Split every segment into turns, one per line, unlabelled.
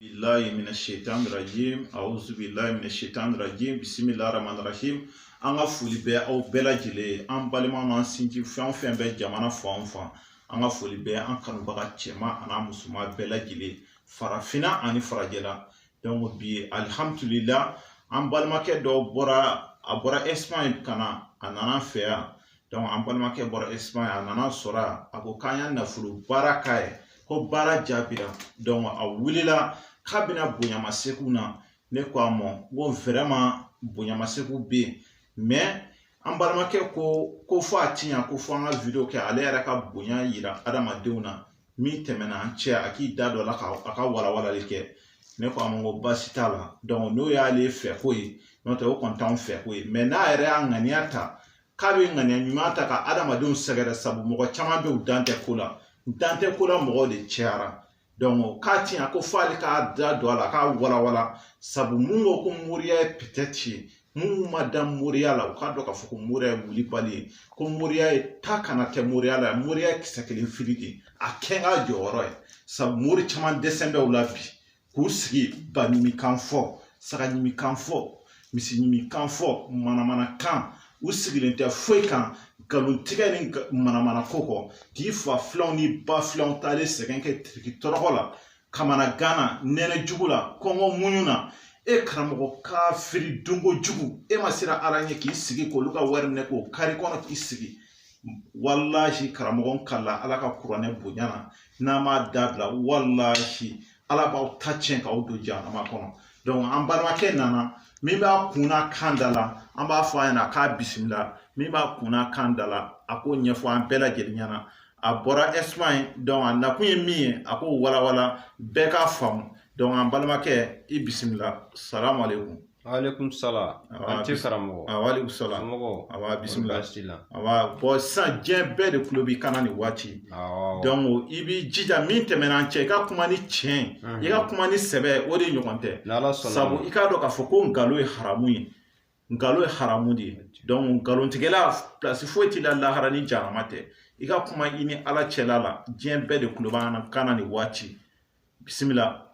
billahi minash shaitanir rajim a'udhu billahi minash shaitanir rajim bismillahir rahmanir rahim an ka foli bɛ aw bɛɛ lajɛlen an balima n'an sinji fɛn o fɛn bɛ jamana fan o fan an ka foli bɛ an kanubaga cɛman ani musoman bɛɛ lajɛlen farafina ani farajɛla donc bi alhamdulillah an balimakɛ dɔw bɔra Espagne kana a nana fɛ yan donc an balimakɛ bɔra Espagne a nana sɔrɔ a ko k'an y'a nafolo baara k'a ye ko baara jaabira donc a wulila k'a bɛna bonyamasegin na ne ko a ma ko vraiment bonyamasegin bɛ yen mais an balimakɛ ko fɔ a ti ɲa ko fɔ an ka video kɛ ale yɛrɛ ka bonya yira adamadenw na min tɛmɛna an cɛ a k'i da dɔ la a ka walawalali kɛ ne ko a ma ko baasi t'a la donc n'o y'ale fɛ ko ye n'o tɛ o kɔni t'anw fɛ ko ye mais n'a yɛrɛ y'a ŋaniya ta k'a bɛ ŋaniya ɲuman ta ka adamadenw sɛgɛrɛ sabu mɔgɔ caman bɛ u dan tɛ ko la dante ko la mɔgɔw de cɛyara donc k'a ti ɲa ko fɔ ale k'a da don a la k'a walawala sabu mun ko moriya ye peut-être ye mun ma da moriya la u k'a dɔn k'a fɔ ko moriya ye wulibali ye ko moriya ye ta kana tɛ moriya la moriya ye kisɛ kelen fili de a kɛ ka jɔyɔrɔ ye sabu mori caman dɛsɛ bɛ u la bi k'u sigi baɲimikan fɔ sagaɲimikan fɔ misiɲimikan fɔ manamanakan u sigilen tɛ foyi kan galontigɛ ni manamana ko kɔ k'i fa filanw ni ba filanw taalen sɛgɛn kɛ tiriki tɔrɔgɔ la kamana gana nɛnɛ jugu la kɔngɔ muɲu na e karamɔgɔ kafiri dongo jugu e ma sera ala ɲɛ k'i sigi k'olu ka wari minɛ k'o kari kɔnɔ k'i sigi wallahi karamɔgɔ kala ala ka kuranɛ bonya na n'a m'a dabila wallahi ala b'aw ta tiɲɛ k'aw don jahanama kɔnɔ donc an balimakɛ nana min b'a kunna kan da la an b'a fɔ a ɲɛna k'a bisimila min b'a kunna kan da la a k'o ɲɛfɔ an bɛɛ lajɛlen ɲɛna a bɔra Espagne donc a nakun ye min ye a k'o walawala bɛɛ k'a faamu donc an balimakɛ i bisimila salamu aleykum.
Aleykum salam. An tɛ karamɔgɔ.
Aleykum salam.
Somɔgɔw.
Awa bisimila. Awa bon sisan diɲɛ bɛɛ de tulo b'i kana nin waati. Donc i b'i jija min tɛmɛna an cɛ i ka kuma ni tiɲɛ i ka kuma ni sɛbɛ o de ɲɔgɔn tɛ. Sabu i k'a dɔn k'a fɔ ko nkalon ye haramu ye. Nkalon ye haramu de ye. Donc nkalontigɛla place foyi t'i la lahara ni jahanama tɛ. I ka kuma i ni ala cɛla la diɲɛ bɛɛ de tulo b'an kana nin waati. Bisimila.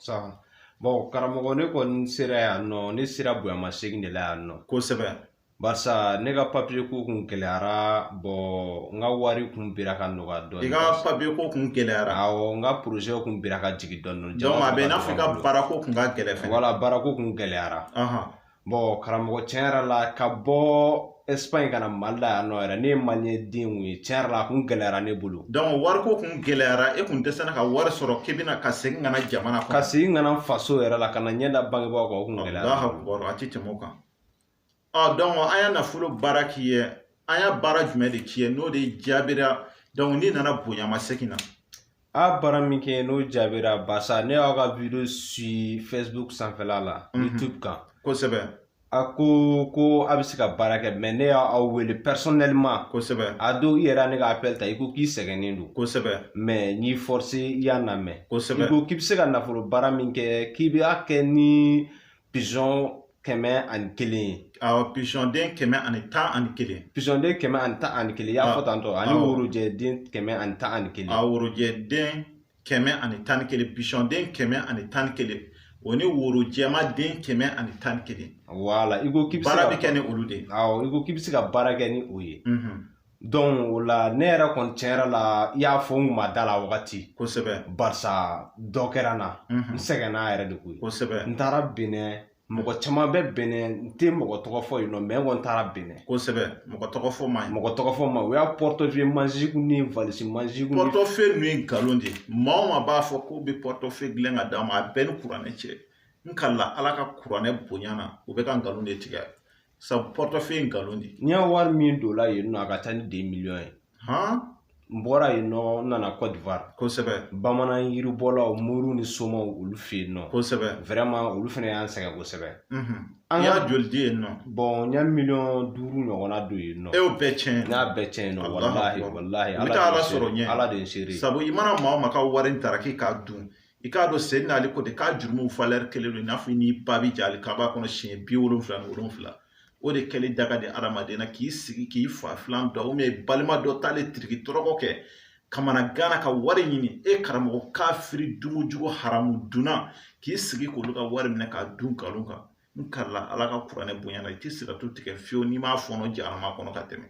Bon karamɔgɔ ne kɔni sera yan nɔ ne sera bonyamasegin de la yan nɔ
kosɛbɛ
barisa ne ka papier ko kun gɛlɛyara bon n ka wari kun bira ka nɔgɔya dɔɔni
i ka papier ko kun gɛlɛyara
awɔ n ka projet kun bira ka jigin dɔɔni
donc a bɛ i n'a fɔ i ka baara ko kun ka gɛlɛ fɛnɛ
voilà baara ko kun gɛlɛyara bon karamɔgɔ tiɲɛ yɛrɛ la ka bɔ Espagne kana Mali la yan nɔ yɛrɛ ne ye maliyɛn den ye tiɲɛ yɛrɛ la a kun gɛlɛyara ne bolo
donc wari ko kun gɛlɛyara e kun dɛsɛra ka wari sɔrɔ k'i bɛna ka segin ka na jamana kɔnɔ
ka segin ka na n faso yɛrɛ la ka na ɲɛ da bangebaaw kan o kun gɛlɛyara
a ti tɛmɛ o kan donc an y'a nafolo baara k'i ye an y'a baara jumɛn de k'i ye n'o de jaabira donc n'i nana bonyamasegin na
a baara min kɛ n'o jaabira barisa ne y'aw ka video suit Facebook sanfɛla la YouTube kan
kosɛbɛ
a ko a bɛ se ka baara kɛ mais ne y'aw wele personnellement
kosɛbɛ
a don i yɛrɛ ne ka appel ta i ko k'i sɛgɛnnen don
kosɛbɛ
mais n'i forcé i y'a lamɛn
kosɛbɛ
i ko k'i bɛ se ka nafolo baara min kɛ k'i b'a kɛ ni pigeon 101 ye
awɔ pigeon den 111
pigeon den 111 i y'a fɔ tantɔ ani worojɛ den 111
a worojɛ den 111 pigeon den 111 o ni worojɛma den 111
voilà i ko k'i bɛ se ka
baara bɛ kɛ ni olu de
awɔ i ko k'i bɛ se ka baara kɛ ni o ye donc o la ne yɛrɛ kɔni tiɲɛ yɛrɛ la i y'a fɔ n kun ma da la wagati
kosɛbɛ
barisa dɔ kɛra n na n sɛgɛnna yɛrɛ de koyi
kosɛbɛ
n taara Benin mɔgɔ caman bɛ Benin n tɛ mɔgɔ tɔgɔ fɔ yen nɔ mais n kɔni taara Benin
kosɛbɛ mɔgɔ tɔgɔ fɔ man ɲi
mɔgɔ tɔgɔ fɔ ma o y'a portefeuille magique ni valise magique
portefeuille ninnu ye nkalon de ye maa o maa b'a fɔ k'u bɛ portefeuille dilan ka d'a ma a bɛɛ ni kuranɛ cɛ n kala ala ka kuranɛ bonya na u bɛ ka nkalon de tigɛ sabu portefeuille nkalon de
n y'a wari min don la yen nɔ a ka ca ni 2 millions ye n bɔra yen nɔ n nana Côte d'Ivoire
kosɛbɛ
bamanan yiribɔlaw moriw ni somaw olu fɛ yen nɔ
kosɛbɛ
vraiment olu fana y'an sɛgɛn kosɛbɛ
an y'a joli di yen nɔ
bon n y'a 5 millions ɲɔgɔnna don yen nɔ
e y'o bɛɛ tiɲɛ
n y'a bɛɛ tiɲɛ nɔ walahi
i bɛ taa ala sɔrɔ ɲɛ
ala de ye n seere
sabu i mana maa o maa ka wari in tara k'i k'a dun i k'a dɔn Seydina Ali ko ten k'a jurumuw valeur kelen don i n'a fɔ i n'i ba bɛ jɛ alikaba kɔnɔ siɲɛ 77 o de kɛlen daga di adamaden na k'i sigi k'i fa filan dɔ ou bien balima dɔ t'ale tiriki tɔrɔgɔ kɛ kamana gana ka wari ɲini e karamɔgɔ kafiri dumujugu haramu duna k'i sigi k'olu ka wari minɛ k'a dun nkalon kan n karila ala ka kuranɛ bonya na i tɛ se ka to tigɛ fiyewu n'i m'a fɔnɔ jahanama kɔnɔ ka tɛmɛ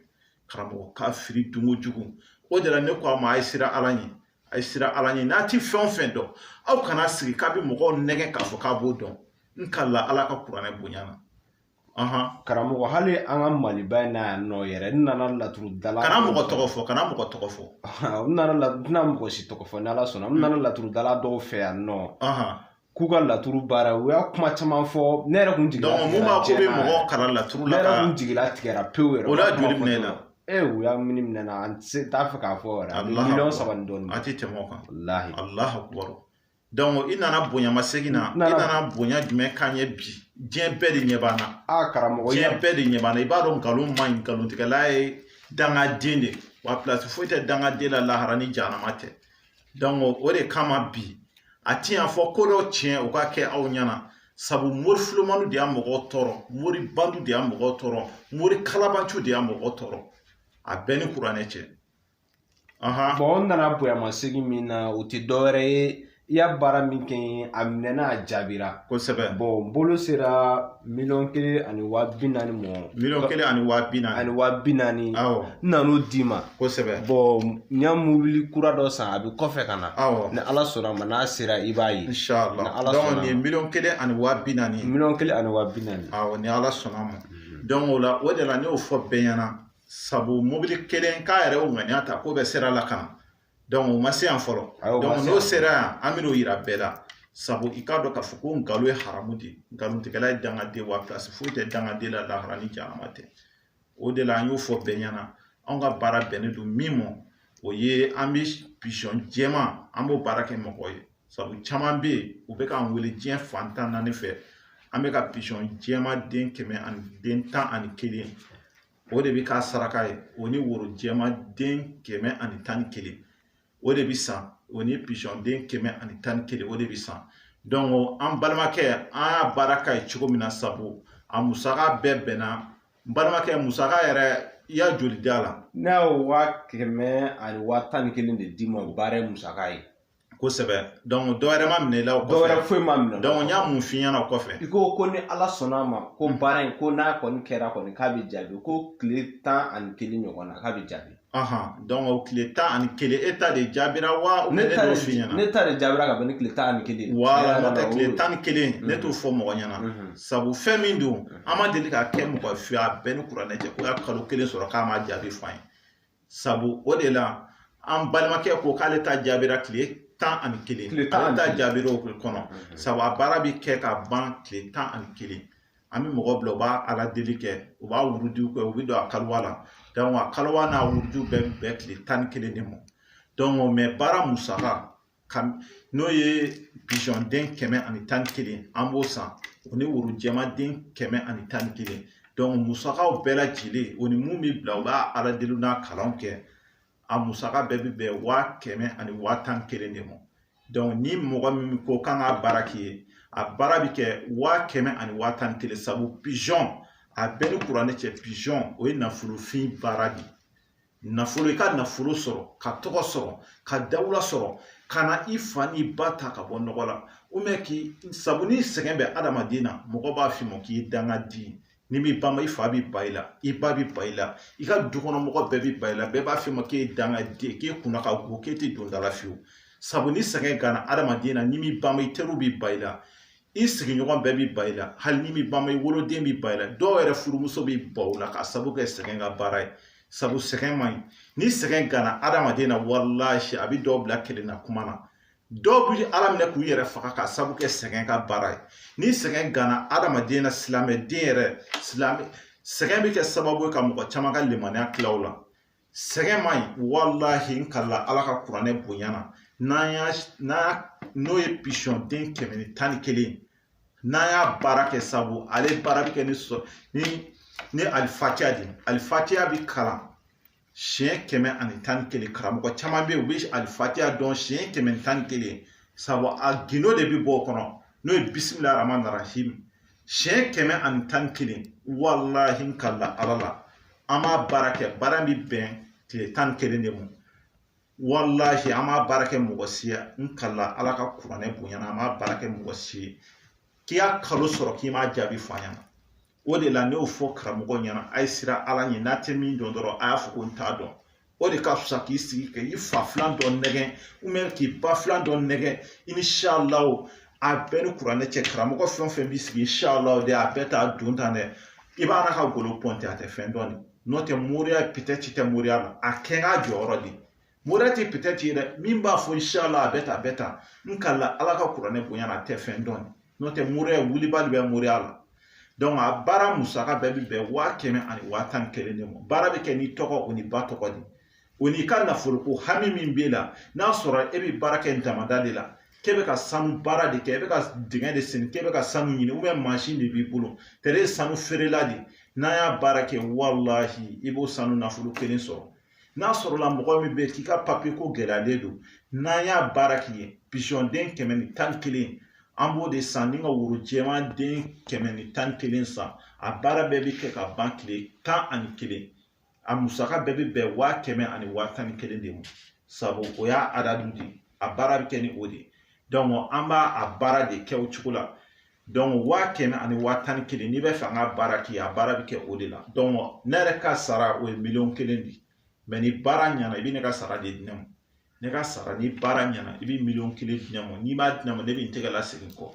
karamɔgɔ kafiri dumujugu o de la ne ko a ma a ye sira ala ɲɛ a ye sira ala ɲɛ n'a ti fɛn o fɛn dɔn aw kana sigi k'a bɛ mɔgɔw nɛgɛ k'a fɔ k'a b'o dɔn n karila ala ka kuranɛ bonya na
karamɔgɔ hali an ka maliba in na yan nɔ yɛrɛ n nana laturu dala
kana mɔgɔ tɔgɔ fɔ
n tɛna mɔgɔ si tɔgɔ fɔ ni ala sɔnna n nana laturu dala dɔw fɛ yan nɔ k'u ka laturu baara u y'a kuma caman fɔ ne yɛrɛ kun jigila
mun b'a ko bɛ mɔgɔ kalan laturu la
ne yɛrɛ kun jigila tigɛra pewu yɛrɛ
o la joli minɛ na
u y'a mini minɛ na an t'a fɛ k'a fɔ yɛrɛ a bɛ miliyɔn 3 ni dɔɔnin
a tɛ tɛmɛ o kan
walahi
Allahu akbar donc i nana bonya masegin na i nana bonya jumɛn kan ye bi diɲɛ bɛɛ de ɲɛ b'an na
karamɔgɔ
diɲɛ bɛɛ de ɲɛ b'an na i b'a dɔn nkalon man ɲi nkalontigɛla ye dangaden de wa place foyi tɛ dangaden la lahara ni jahanama tɛ donc o de kama bi a ti yan fɔ ko dɔ tiɲɛ o ka kɛ aw ɲɛna sabu mori filomanu de y'a mɔgɔw tɔɔrɔ mori bandu de y'a mɔgɔw tɔɔrɔ mori kalabancu de y'a mɔgɔw tɔɔrɔ a bɛɛ ni kuranɛ cɛ
bon n nana bonya masegin min na o tɛ dɔwɛrɛ ye i y'a baara min kɛ a minɛna a jaabira
kosɛbɛ
bon n bolo sera 1,440,000 mɔ
1,440,000
n nan'o d'i ma
kosɛbɛ
bon n y'a mobili kura dɔ san a bɛ kɔfɛ ka na ni ala sɔnna ma n'a sera i b'a ye
inshallah donc nin ye 1,440,000
1,440,000
ni ala sɔnna ma donc o la o de la ne y'o fɔ bɛɛ ɲɛna sabu mobili kelen k'a yɛrɛ y'o ŋaniya ta k'o bɛ sera la ka na donc o ma se yan fɔlɔ donc n'o sera yan an bɛn'o yira bɛɛ la sabu i k'a dɔn k'a fɔ ko nkalon ye haramu de nkalontigɛla ye dangaden wa place foyi tɛ dangaden la lahara ni jahanama tɛ o de la an y'o fɔ bɛɛ ɲɛna anw ka baara bɛnnen don min ma o ye an bɛ pigeon jɛman an b'o baara kɛ mɔgɔ ye sabu caman bɛ yen u bɛ k'an wele diɲɛ fan 14 fɛ an bɛ ka pigeon jɛman den 111 o de bɛ k'a saraka ye o ni woro jɛman den 111 o de bɛ san o ni pigeon den 111 o de bɛ san donc an balimakɛ an y'a baara k'a ye cogo min na sabu a musaka bɛɛ bɛnna n balimakɛ musaka yɛrɛ i y'a joli d'a la
ne y'o 111,000 de d'i ma o baara ye musaka ye
kosɛbɛ donc dɔwɛrɛ ma minɛ i la o kɔfɛ
dɔwɛrɛ foyi ma minɛ
donc n y'a mun f'i ɲɛna o kɔfɛ
i ko ni ala sɔnna ma ko baara in ko n'a kɔni kɛra kɔni k'a bɛ jaabi ko tile 11 ɲɔgɔn na k'a bɛ jaabi
donc o tile 11 e ta de jaabira wa ne t'o f'i ɲɛna
ne ta de jaabira ka bɛn ni tile 11
voilà n'o tɛ tile 11 ne t'o fɔ mɔgɔ ɲɛna sabu fɛn min don an ma deli ka kɛ mɔgɔ fɛ a bɛɛ ni kuranɛ cɛ ko y'a kalo 1 sɔrɔ k'a ma jaabi fɔ an ye sabu o de la an balimakɛ ko k'ale ta jaabira tile 11 ale ta jaabira o kɔnɔ sabu a baara bɛ kɛ ka ban tile 11 an bɛ mɔgɔ bila u b'a ala deli kɛ u b'a wurudiw kɛ u bɛ don a kaliwa la donc a kaliwa n'a wurudiw bɛɛ tile 11 de ma donc mais baara musaka n'o ye pigeon den 111 an b'o san o ni woro jɛman den 111 donc musakaw bɛɛ lajɛlen o ni mun bɛ bila u b'a ala deli n'a kalanw kɛ a musaka bɛɛ bɛ bɛn 111,000 de ma donc ni mɔgɔ min ko k'an ka baara k'i ye a baara bɛ kɛ 111,000 sabu pigeon a bɛɛ ni kuranɛ cɛ pigeon o ye nafolofin baara de nafolo i ka nafolo sɔrɔ ka tɔgɔ sɔrɔ ka dawula sɔrɔ ka na i fa n'i ba ta ka bɔ nɔgɔ la ou bien sabu ni sɛgɛn bɛ adamaden na mɔgɔ b'a f'i ma k'i ye dangaden ni b'i ba ma i fa b'i ba i la i ba b'i ba i la i ka dukɔnɔmɔgɔ bɛɛ b'i ba i la bɛɛ b'a f'i ma k'e ye dangaden k'e kunna ka go k'e tɛ don da la fiyewu sabu ni sɛgɛn gana adamaden na ni b'i ba ma i teriw b'i ba i la i sigiɲɔgɔn bɛɛ b'i ba i la hali ni b'i ba ma i woloden b'i ba i la dɔw yɛrɛ furumuso b'i ba o la k'a sabu kɛ sɛgɛn ka baara ye sabu sɛgɛn man ɲi ni sɛgɛn gana adamaden na walahi a bɛ dɔw bila kelenna kuma na dɔw bɛ ala minɛ k'u yɛrɛ faga k'a sabu kɛ sɛgɛn ka baara ye ni sɛgɛn gana adamaden na silamɛden yɛrɛ sɛgɛn bɛ kɛ sababu ye ka mɔgɔ caman ka limaniya tila o la sɛgɛn man ɲi walahi n kala ala ka kuranɛ bonya na n'o ye pigeon den 111 n'an y'a baara kɛ sabu ale baara bɛ kɛ ni alifatiya de alifatiya bɛ kalan siɲɛ 111 karamɔgɔ caman bɛ yen u bɛ alifatiya dɔn siɲɛ 111 sabu a gindo de bɛ bɔ o kɔnɔ n'o ye bisimilahi rahmani rahim siɲɛ 111 walahi n kala ala la an b'a baara kɛ baara bɛ bɛn tile 11 de ma wallahi ama barake mugosiya nkalla ala ka kuranɛ bonyana ama barake mugosi kiya kalo sɔrɔ k'i ma jaabi fanya o de la ne y'o fɔ karamɔgɔ ɲɛna a ye sira ala ɲɛ n'a tɛ min dɔn dɔrɔn a y'a fɔ ko n t'a dɔn o de ka fisa k'i sigi k'i fa filan dɔ nɛgɛ ou k'i ba filan dɔ nɛgɛ inshallah a bɛɛ ni kuranɛ cɛ karamɔgɔ fɛn o fɛn b'i sigi inshallah de a bɛɛ t'a don tan dɛ i b'a na ka golo pɔnte a tɛ fɛn dɔn de n'o tɛ moriya peut-être tɛ moriya la a kɛ ka jɔyɔrɔ de moriya tɛ peut-être ye dɛ min b'a fɔ inshallah a bɛ tan n kala ala ka kuranɛ bonya na a tɛ fɛn dɔn de n'o tɛ moriya wulibali bɛ moriya la donc a baara musaka bɛɛ bi bɛn 111 de ma baara bɛ kɛ ni tɔgɔ o ni ba tɔgɔ de o ni ka nafoloko hami min b'e la n'a sɔrɔ e bɛ baara kɛ damada de la k'e bɛ ka sanu baara de kɛ e bɛ ka dingɛ de sen k'e bɛ ka sanu ɲini ou bien machine de b'i bolo tɛrɛ sanu feerela de n'a y'a baara kɛ wallahi i b'o sanu nafolo kelen sɔrɔ n'a sɔrɔla mɔgɔ min bɛ k'i ka papier ko gɛlɛyalen don n'an y'a baara k'i ye pigeon den 111 an b'o de san ni ka woro jɛman den 111 san a baara bɛɛ bi kɛ ka ban tile 11 a musaka bɛɛ bi bɛn 111 de ma sabu o y'a adadu de a baara bi kɛ ni o de donc an b'a a baara de kɛ o cogo la donc 111 n'i bɛ fɛ an ka baara k'i a baara bi kɛ o de la donc ne yɛrɛ ka sara o ye 1,000,000 de mais ni baara ɲɛna i bi ne ka sara de di ne ma ne ka sara ni baara ɲɛna i bi 1,000,000 di ne ma n'i m'a di ne ma ne bi n tɛgɛ la segin kɔ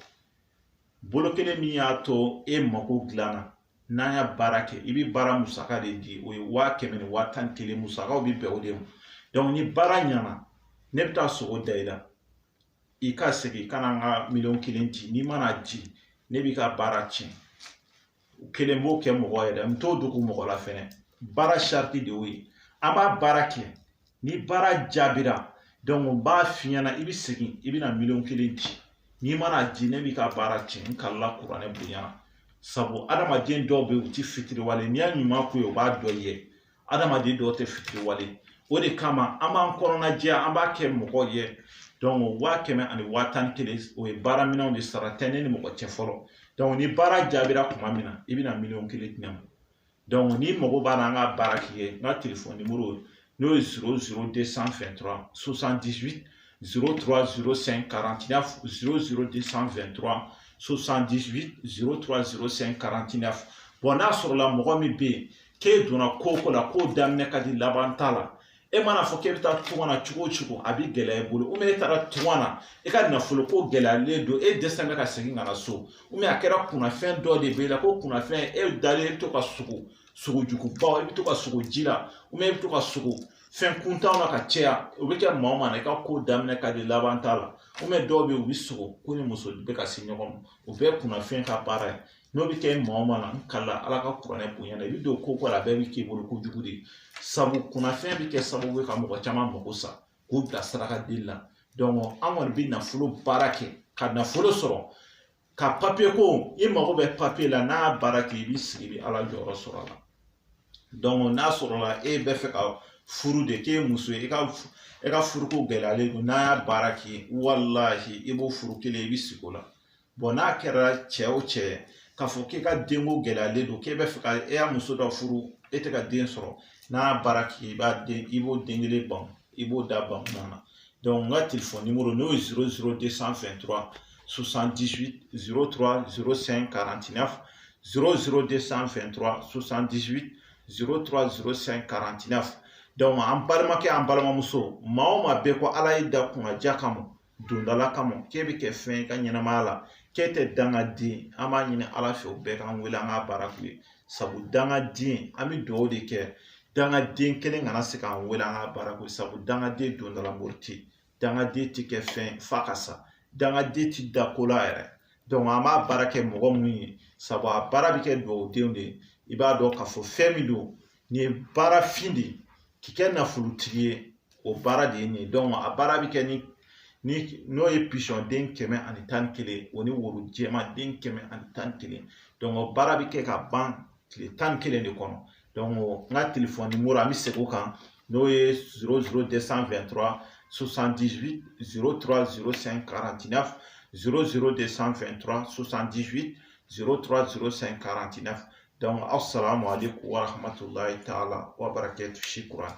bolo kelen min y'a to e mako dilanna n'an y'a baara kɛ i bi baara musaka de di o ye 111 musakaw bi bɛn o de ma donc ni baara ɲɛna ne bɛ taa sogo da i la i ka segin ka na n ka 1,000,000 di n'i mana di ne b'i ka baara tiɲɛ kelen b'o kɛ mɔgɔ yɛrɛ n t'o dogo mɔgɔ la fɛnɛ baara sariti de y'o ye an b'a baara kɛ ni baara jaabira donc n b'a f'i ɲɛna i bi segin i bɛna 1,000,000 di n'i mana di ne b'i ka baara tiɲɛ n kalila kuranɛ bonya sabu adamaden dɔw bɛ u ti fitiriwale n'i y'a ɲuman k'u ye u b'a dɔ ye adamaden dɔw tɛ fitiriwale o de kama an b'an kɔnɔna jɛya an b'a kɛ mɔgɔ ye donc 111 o ye baara minɛnw de sara tɛ ne ni mɔgɔ cɛ fɔlɔ donc ni baara jaabira tuma min na i bɛna 1,000,000 di ne ma donc ni mago b'a la an ka baara k'i ye n ka téléphone numéro n'o ye 00223 78 0305 49 00223 78 0305 49 bon n'a sɔrɔla mɔgɔ min bɛ yen k'e donna ko la k'o daminɛ ka di laban t'a la e mana fɔ k'e bɛ taa tunga na cogo o cogo a bɛ gɛlɛya i bolo ou bien e taara tunga na e ka nafolo ko gɛlɛyalen don e dɛsɛlen bɛ ka segin ka na so ou bien a kɛra kunnafɛn dɔ de b'e la ko kunnafɛn e dalen e bɛ to ka sogojugubaw i bɛ to ka sogo ji la ou bien e bɛ to ka sogo fɛn kuntanw na ka caya o bɛ kɛ maa o maa na i ka ko daminɛ ka di laban t'a la ou bien dɔw bɛ yen u bɛ sogo ko ni muso bɛ ka se ɲɔgɔn ma o bɛɛ ye kunnafɛn ka baara ye n'o bɛ kɛ maa o maa na n kala ala ka kuranɛ bonya na i bɛ don ko la a bɛɛ bɛ k'i bolo kojugu de sabu kunnafɛn bɛ kɛ sababu ye ka mɔgɔ caman mago sa k'u bila saraka deli la donc an kɔni bɛ nafolo baara kɛ ka nafolo sɔrɔ ka papier ko i mago bɛ papier la n'a y'a baara kɛ i b'i sigi i bɛ ala jɔyɔrɔ sɔrɔ a la donc n'a sɔrɔla e bɛ fɛ ka furu de k'e muso ye e ka furuko gɛlɛyalen don n'a y'a baara k'i wallahi i b'o furu kelen i bɛ sigi o la bon n'a kɛra cɛ o cɛ k'a fɔ k'e ka denko gɛlɛyalen don k'e bɛ fɛ ka e y'a muso dɔ furu e tɛ ka den sɔrɔ n'a y'a baara k'i i b'o den kelen ban i b'o da ban na donc n ka téléphone numéro n'o ye 00223 78 03 05 49 00223 78 03 05 49 donc an balimakɛ an balimamuso maa o maa bɛɛ ko ala y'i da kunnaja kama dondala kama k'e bɛ kɛ fɛn i ka ɲɛnamaya la k'e tɛ dangaden an b'a ɲini ala fɛ o bɛɛ k'an wele an k'a baara k'u ye sabu dangaden an bɛ dugawu de kɛ dangaden kelen kana se k'an wele an k'a baara k'u ye sabu dangaden dondala mori tɛ dangaden tɛ kɛ fɛn f'a ka sa dangaden tɛ da ko la yɛrɛ donc an b'a baara kɛ mɔgɔ minnu ye sabu a baara bɛ kɛ dugawudenw de ye i b'a dɔn k'a fɔ fɛn min don nin ye baara fin de ye k'i kɛ nafolotigi ye o baara de ye nin ye donc a baara bɛ kɛ n'o ye pigeon den 111 o ni woro jɛman den 111 donc o baara bɛ kɛ ka ban tile 11 de kɔnɔ donc n ka téléphone numéro an bɛ segin o kan n'o ye 00223 78 03 05 49 00223 78 03 05 49 donc assalamu alaikum wa rahmatullahi ta'ala wa barakatuh shukran